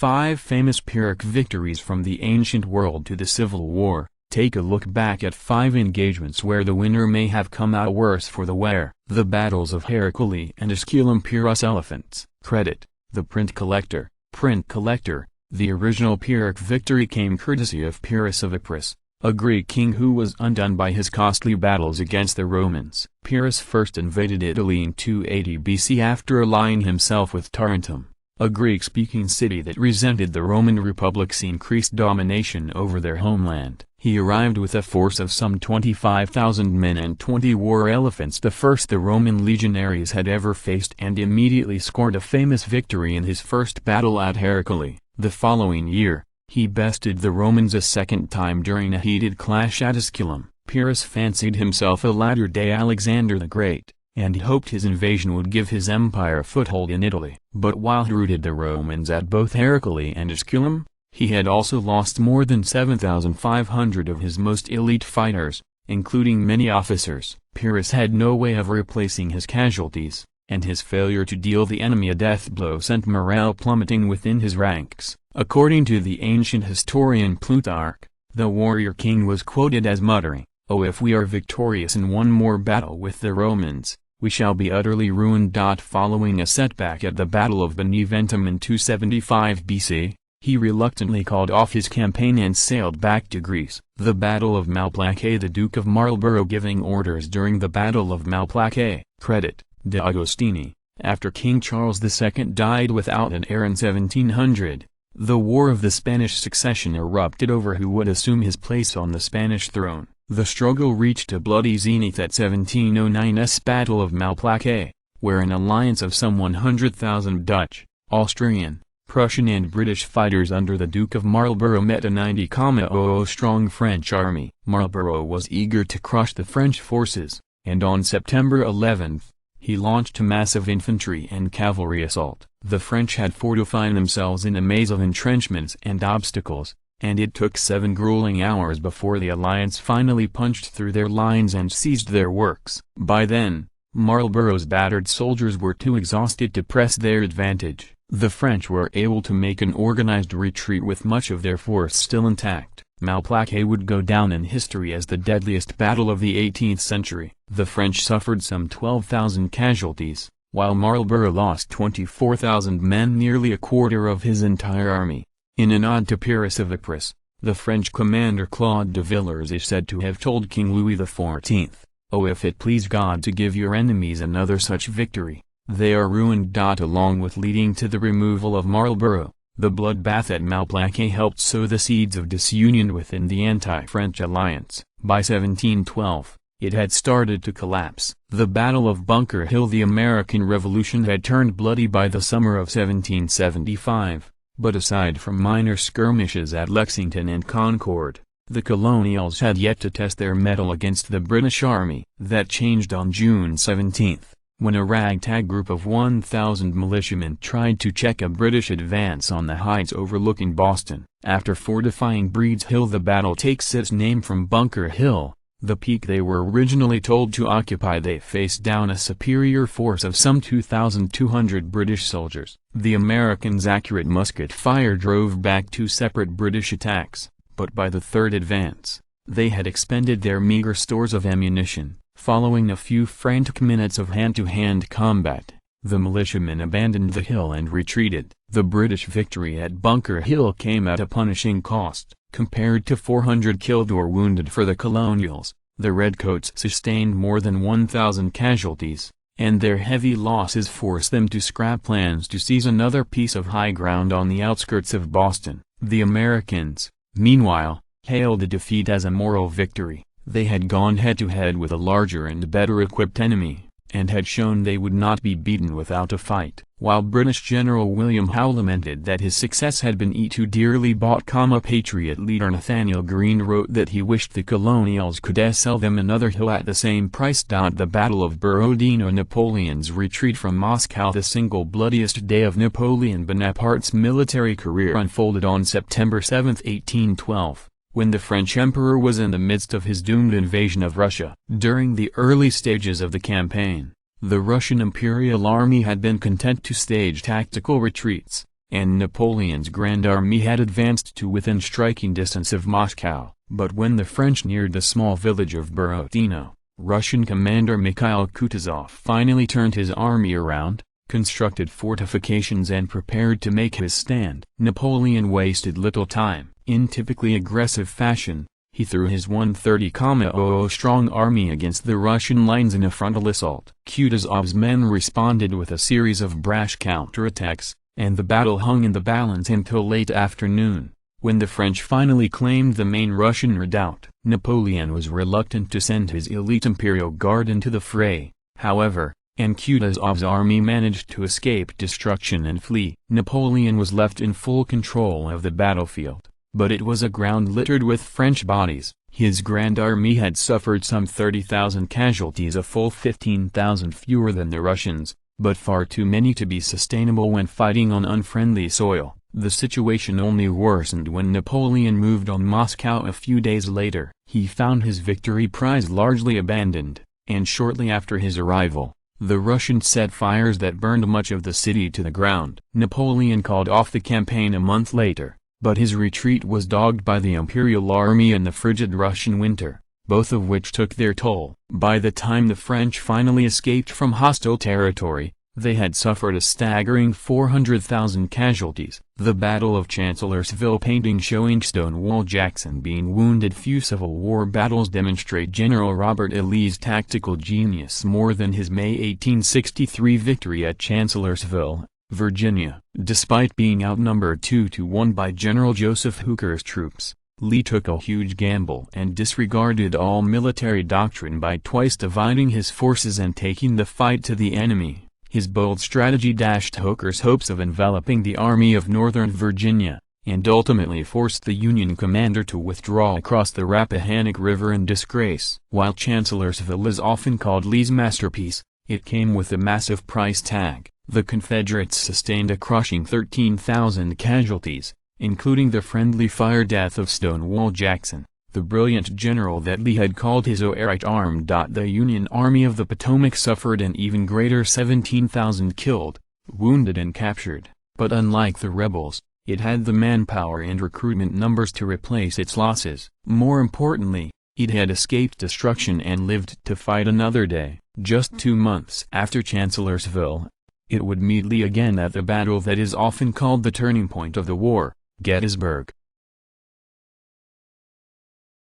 5 famous Pyrrhic victories from the ancient world to the Civil War. Take a look back at 5 engagements where the winner may have come out worse for the wear. The battles of Heraclea and Asculum. Pyrrhus elephants. Credit: The Print Collector. Print Collector. The original Pyrrhic victory came courtesy of Pyrrhus of Epirus, a Greek king who was undone by his costly battles against the Romans. Pyrrhus first invaded Italy in 280 BC after allying himself with Tarentum, a Greek-speaking city that resented the Roman Republic's increased domination over their homeland. He arrived with a force of some 25,000 men and 20 war elephants, the first the Roman legionaries had ever faced, and immediately scored a famous victory in his first battle at Heraclea. The following year, he bested the Romans a second time during a heated clash at Asculum. Pyrrhus fancied himself a latter-day Alexander the Great, and hoped his invasion would give his empire a foothold in Italy. But while he routed the Romans at both Heraclea and Asculum, he had also lost more than 7,500 of his most elite fighters, including many officers. Pyrrhus had no way of replacing his casualties, and his failure to deal the enemy a death blow sent morale plummeting within his ranks. According to the ancient historian Plutarch, the warrior king was quoted as muttering, "Oh, if we are victorious in one more battle with the Romans, we shall be utterly ruined." Following a setback at the Battle of Beneventum in 275 BC, he reluctantly called off his campaign and sailed back to Greece. The Battle of Malplaquet. The Duke of Marlborough giving orders during the Battle of Malplaquet. Credit: De Agostini. After King Charles II died without an heir in 1700, the War of the Spanish Succession erupted over who would assume his place on the Spanish throne. The struggle reached a bloody zenith at 1709's Battle of Malplaquet, where an alliance of some 100,000 Dutch, Austrian, Prussian and British fighters under the Duke of Marlborough met a 90,000 strong French army. Marlborough was eager to crush the French forces, and on September 11, he launched a massive infantry and cavalry assault. The French had fortified themselves in a maze of entrenchments and obstacles, and it took 7 grueling hours before the alliance finally punched through their lines and seized their works. By then, Marlborough's battered soldiers were too exhausted to press their advantage. The French were able to make an organized retreat with much of their force still intact. Malplaquet would go down in history as the deadliest battle of the 18th century. The French suffered some 12,000 casualties, while Marlborough lost 24,000 men, nearly a quarter of his entire army. In a nod to Pyrrhus of Epirus, the French commander Claude de Villars is said to have told King Louis XIV, "Oh, if it please God to give your enemies another such victory, they are ruined." Along with leading to the removal of Marlborough, the bloodbath at Malplaquet helped sow the seeds of disunion within the anti-French alliance. By 1712, it had started to collapse. The Battle of Bunker Hill. The American Revolution had turned bloody by the summer of 1775, but aside from minor skirmishes at Lexington and Concord, the colonials had yet to test their mettle against the British Army. That changed on June 17, when a ragtag group of 1,000 militiamen tried to check a British advance on the heights overlooking Boston. After fortifying Breed's Hill, the battle takes its name from Bunker Hill, the peak they were originally told to occupy. They faced down a superior force of some 2,200 British soldiers. The Americans' accurate musket fire drove back 2 separate British attacks, but by the third advance, they had expended their meager stores of ammunition. Following a few frantic minutes of hand-to-hand combat, the militiamen abandoned the hill and retreated. The British victory at Bunker Hill came at a punishing cost. Compared to 400 killed or wounded for the colonials, the Redcoats sustained more than 1,000 casualties, and their heavy losses forced them to scrap plans to seize another piece of high ground on the outskirts of Boston. The Americans, meanwhile, hailed the defeat as a moral victory. They had gone head-to-head with a larger and better-equipped enemy, and had shown they would not be beaten without a fight. While British General William Howe lamented that his success had been too dearly bought, Patriot leader Nathanael Greene wrote that he wished the colonials could sell them another hill at the same price. The Battle of Borodino. Napoleon's retreat from Moscow. The single bloodiest day of Napoleon Bonaparte's military career unfolded on September 7, 1812. When the French emperor was in the midst of his doomed invasion of Russia. During the early stages of the campaign, the Russian Imperial Army had been content to stage tactical retreats, and Napoleon's Grand Army had advanced to within striking distance of Moscow. But when the French neared the small village of Borotino, Russian commander Mikhail Kutuzov finally turned his army around, constructed fortifications and prepared to make his stand. Napoleon wasted little time. In typically aggressive fashion, he threw his 130,000 strong army against the Russian lines in a frontal assault. Kutuzov's men responded with a series of brash counterattacks, and the battle hung in the balance until late afternoon, when the French finally claimed the main Russian redoubt. Napoleon was reluctant to send his elite Imperial Guard into the fray, however, and Kutuzov's army managed to escape destruction and flee. Napoleon was left in full control of the battlefield, but it was a ground littered with French bodies. His Grand Army had suffered some 30,000 casualties, a full 15,000 fewer than the Russians, but far too many to be sustainable when fighting on unfriendly soil. The situation only worsened when Napoleon moved on Moscow a few days later. He found his victory prize largely abandoned, and shortly after his arrival, the Russians set fires that burned much of the city to the ground. Napoleon called off the campaign a month later, but his retreat was dogged by the Imperial Army and the frigid Russian winter, both of which took their toll. By the time the French finally escaped from hostile territory, they had suffered a staggering 400,000 casualties. The Battle of Chancellorsville painting showing Stonewall Jackson being wounded. Few Civil War battles demonstrate General Robert E. Lee's tactical genius more than his May 1863 victory at Chancellorsville, Virginia. Despite being outnumbered 2-1 by General Joseph Hooker's troops, Lee took a huge gamble and disregarded all military doctrine by twice dividing his forces and taking the fight to the enemy. His bold strategy dashed Hooker's hopes of enveloping the Army of Northern Virginia, and ultimately forced the Union commander to withdraw across the Rappahannock River in disgrace. While Chancellorsville is often called Lee's masterpiece, it came with a massive price tag. The Confederates sustained a crushing 13,000 casualties, including the friendly fire death of Stonewall Jackson, the brilliant general that Lee had called his right arm. The Union Army of the Potomac suffered an even greater 17,000 killed, wounded and captured, but unlike the rebels, it had the manpower and recruitment numbers to replace its losses. More importantly, it had escaped destruction and lived to fight another day. Just 2 months after Chancellorsville, it would meet Lee again at the battle that is often called the turning point of the war, Gettysburg.